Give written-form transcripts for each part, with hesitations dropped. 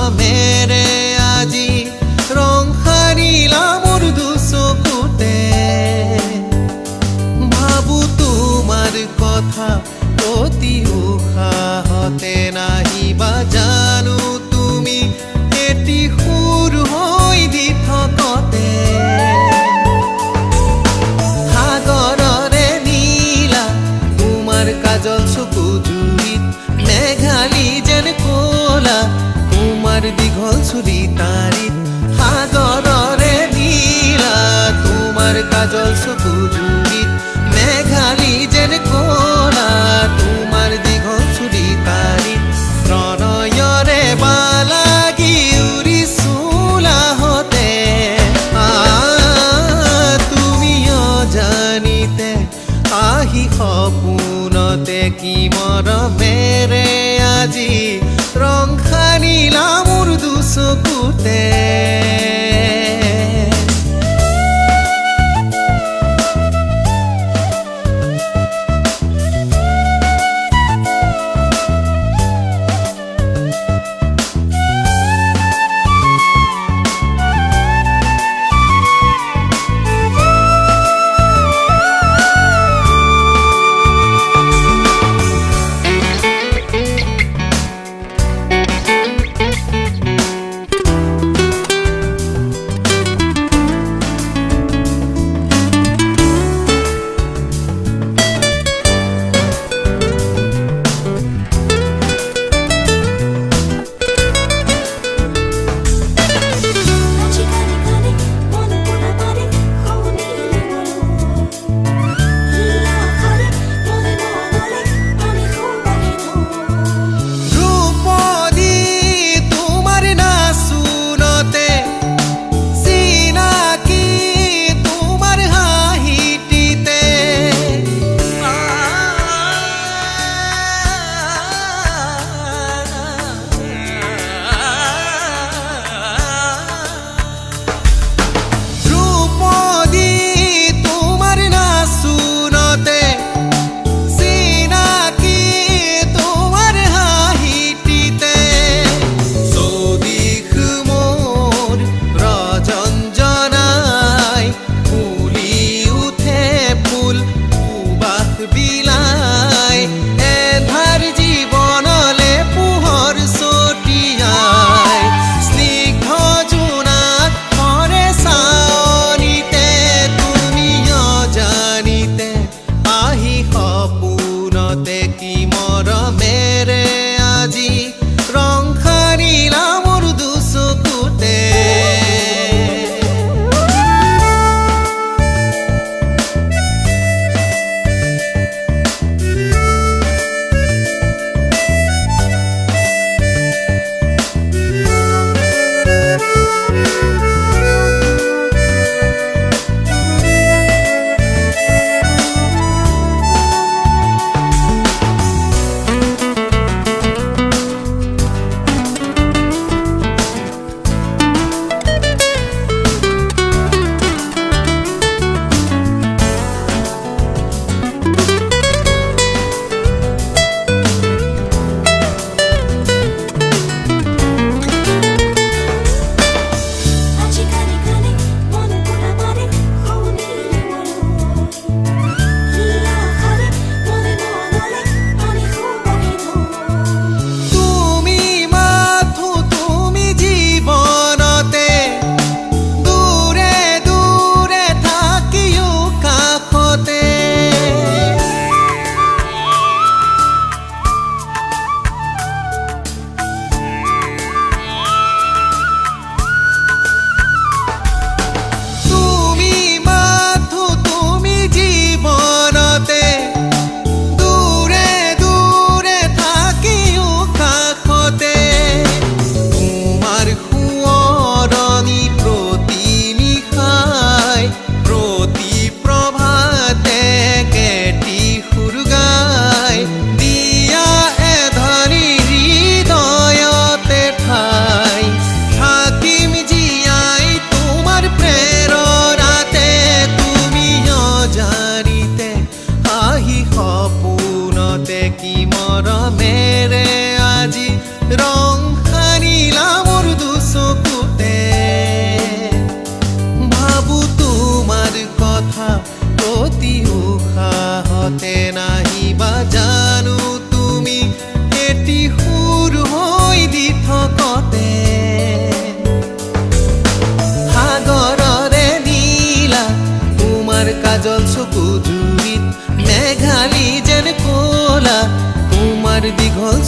মৰমেৰে আজি ৰং সানিলা মোৰ দুচকুতে ভাবো তোমাৰ কথা অতি উশাহতে নাহিবা জানো তুমি এটি সুৰ হৈ দি থকতে সাগৰৰে নীলা তোমাৰ কাজল চকু জুৰিত মেঘালী যেন ক'লা তোমাৰ দীঘল চুলি তাৰিত সাগৰৰে নীলা তোমাৰ কাজল চকু জুৰিত মেঘালী যেন ক'লা তোমাৰ দীঘল চুলি তাৰিত প্ৰণয়ৰে বালাগি উৰিছোলাহতে তুমি অজানিতে আহি সপোনতে কি মৰমেৰে আজি ৰং সানিলা মোৰ দুচকুতে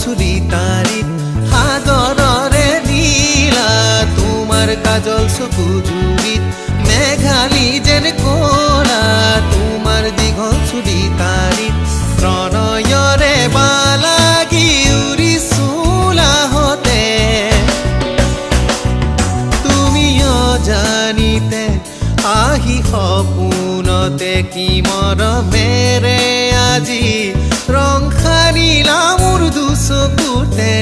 চুলি তাৰিত সাগৰৰে নীলা তোমাৰ কাজল চকু জুৰিত মেঘালী যেন কলা তোমাৰ দীঘল চুলি তাৰিত প্ৰণয়ৰে বালাগি উৰি চোলাহতে তুমি অজানিতে আহি সপোনতে কি মৰমেৰে আজি ৰং সানিলা মোৰ দুচকুতে